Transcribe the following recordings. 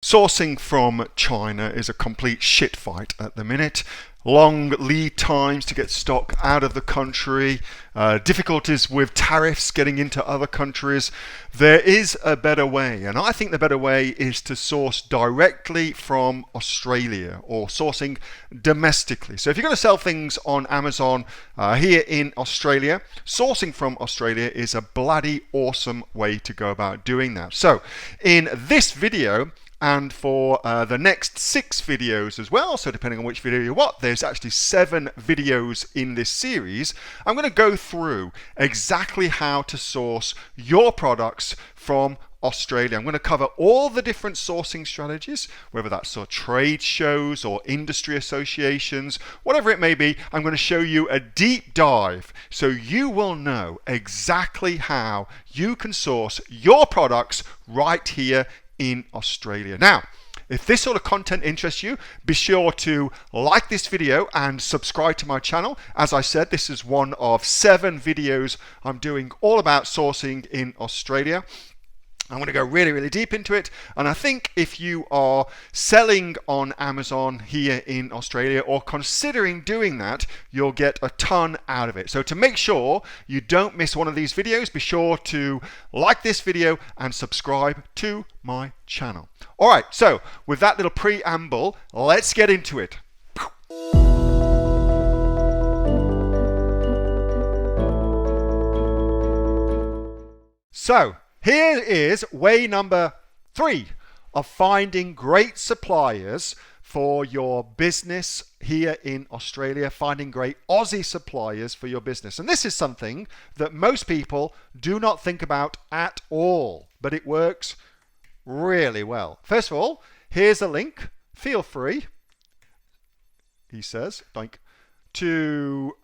Sourcing from China is a complete shit fight at the minute. Long lead times to get stock out of the country, difficulties with tariffs getting into other countries. There is a better way, and I think the better way is to source directly from Australia or sourcing domestically. So if you're going to sell things on Amazon here in Australia, sourcing from Australia is a bloody awesome way to go about doing that. So in this video, and for the next 6 videos as well, so depending on which video you watch, there's actually 7 videos in this series. I'm going to go through exactly how to source your products from Australia. I'm going to cover all the different sourcing strategies, whether that's sort of trade shows or industry associations, whatever it may be. I'm going to show you a deep dive so you will know exactly how you can source your products right here in Australia. Now, if this sort of content interests you, be sure to like this video and subscribe to my channel. As I said, this is one of 7 videos I'm doing all about sourcing in Australia. I'm going to go really deep into it, and I think if you are selling on Amazon here in Australia or considering doing that, you'll get a ton out of it. So to make sure you don't miss one of these videos, be sure to like this video and subscribe to my channel. All right, so with that little preamble, let's get into it. So here is way number 3 of finding great suppliers for your business here in Australia, finding great Aussie suppliers for your business. And this is something that most people do not think about at all, but it works really well. First of all, here's a link. Feel free, he says, to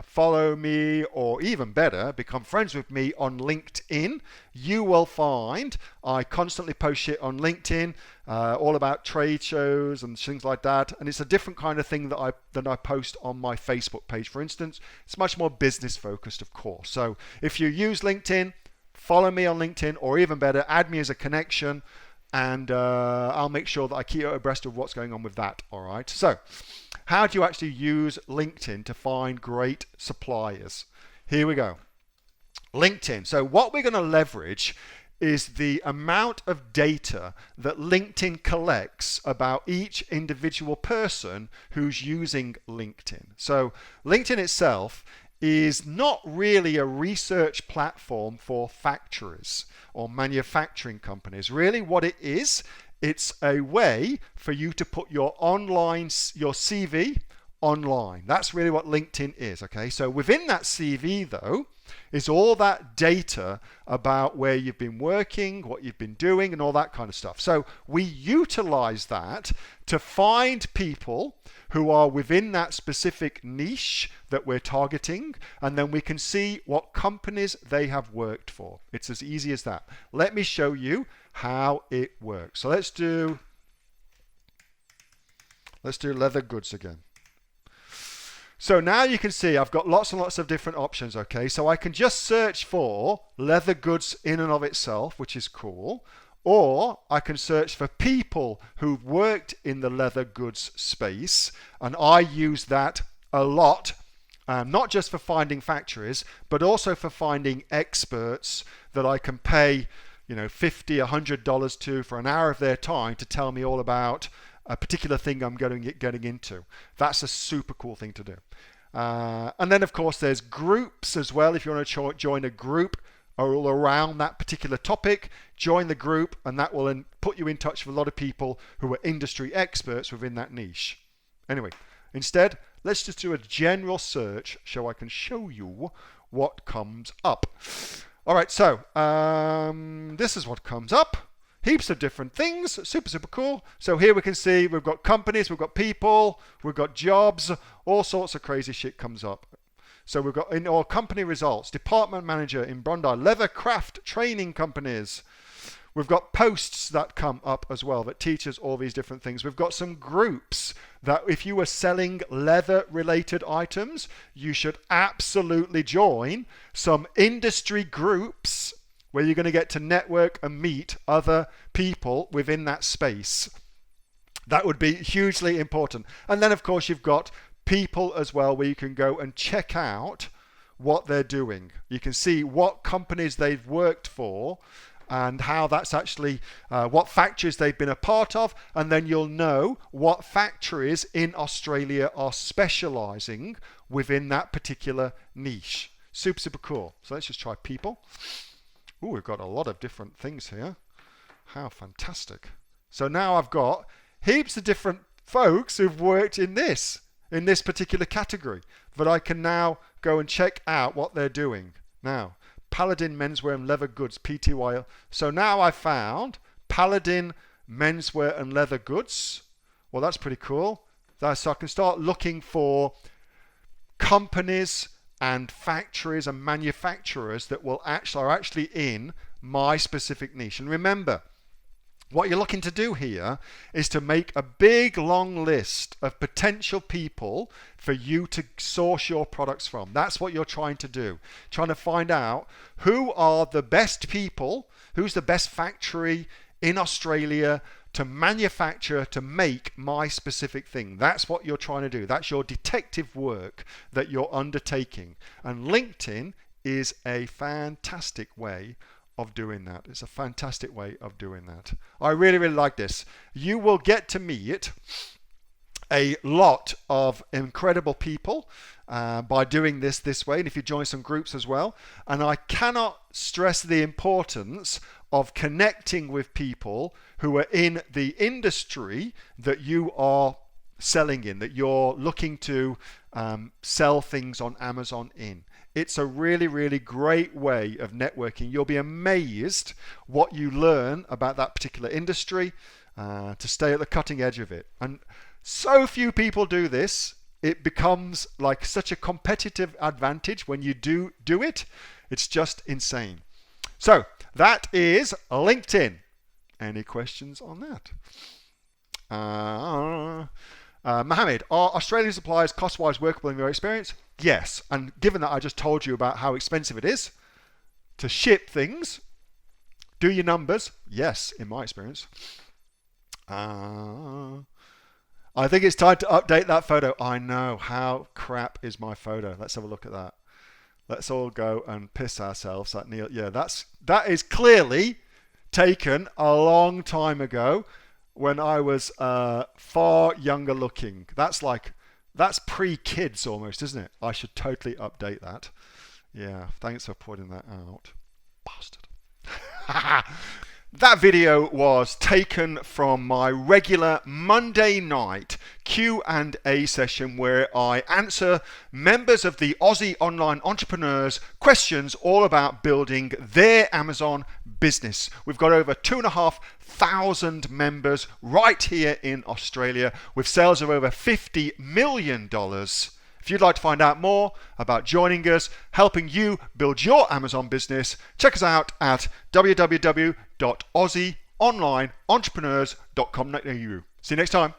follow me, or even better, become friends with me on LinkedIn. You will find I constantly post shit on LinkedIn, all about trade shows and things like that. And it's a different kind of thing that I post on my Facebook page, for instance. It's much more business focused, of course. So if you use LinkedIn, follow me on LinkedIn, or even better, add me as a connection, and I'll make sure that I keep you abreast of what's going on with that. All right. So how do you actually use LinkedIn to find great suppliers? Here we go. LinkedIn. So what we're going to leverage is the amount of data that LinkedIn collects about each individual person who's using LinkedIn. So LinkedIn itself is not really a research platform for factories or manufacturing companies. Really what it is, it's a way for you to put your CV online. That's really what LinkedIn is, okay? So within that CV though, is all that data about where you've been working, what you've been doing, and all that kind of stuff. So we utilize that to find people who are within that specific niche that we're targeting, and then we can see what companies they have worked for. It's as easy as that. Let me show you how it works. So let's do leather goods again. So now you can see I've got lots and lots of different options, okay? So I can just search for leather goods in and of itself, which is cool. Or I can search for people who've worked in the leather goods space, and I use that a lot, not just for finding factories, but also for finding experts that I can pay, $50, $100 to for an hour of their time to tell me all about a particular thing I'm getting into. That's a super cool thing to do. And then of course there's groups as well. If you want to join a group all around that particular topic, join the group, and that will put you in touch with a lot of people who are industry experts within that niche. Anyway, instead, let's just do a general search so I can show you what comes up. All right, so this is what comes up. Heaps of different things, super cool. So here we can see we've got companies, we've got people, we've got jobs, all sorts of crazy shit comes up. So we've got in our company results, department manager in Bondi, leather craft training companies. We've got posts that come up as well that teach us all these different things. We've got some groups that if you are selling leather related items, you should absolutely join some industry groups where you're going to get to network and meet other people within that space. That would be hugely important. And then, of course, you've got people as well, where you can go and check out what they're doing. You can see what companies they've worked for and how that's actually, what factories they've been a part of, and then you'll know what factories in Australia are specializing within that particular niche. Super, super cool. So let's just try people. Ooh, we've got a lot of different things here. How fantastic. So now I've got heaps of different folks who've worked in this particular category, that I can now go and check out what they're doing. Now, Paladin Menswear and Leather Goods, Pty. So now I found Paladin Menswear and Leather Goods. Well, that's pretty cool. So I can start looking for companies and factories and manufacturers that are actually in my specific niche. And remember, what you're looking to do here is to make a big long list of potential people for you to source your products from. That's what you're trying to do. Trying to find out who are the best people, who's the best factory in Australia to manufacture, to make my specific thing. That's what you're trying to do. That's your detective work that you're undertaking. And LinkedIn is a fantastic way of doing that. It's a fantastic way of doing that. I really, really like this. You will get to meet a lot of incredible people by doing this way, and if you join some groups as well. And I cannot stress the importance of connecting with people who are in the industry that you are selling in, that you're looking to sell things on Amazon in. It's a really, really great way of networking. You'll be amazed what you learn about that particular industry to stay at the cutting edge of it. And so few people do this. It becomes like such a competitive advantage when you do it. It's just insane. So that is LinkedIn. Any questions on that? Mohammed, are Australian suppliers cost-wise workable in your experience? Yes, and given that I just told you about how expensive it is to ship things, do your numbers. Yes, in my experience. I think it's time to update that photo. I know, how crap is my photo? Let's have a look at that. Let's all go and piss ourselves at Neil. Yeah, that is clearly taken a long time ago when I was far younger looking. That's pre-kids almost, isn't it? I should totally update that. Yeah, thanks for pointing that out. Bastard. That video was taken from my regular Monday night Q&A session where I answer members of the Aussie online entrepreneurs questions all about building their Amazon business. We've got over 2,500 members right here in Australia with sales of over $50 million. If you'd like to find out more about joining us, helping you build your Amazon business, check us out at www.aussieonlineentrepreneurs.com.au. See you next time.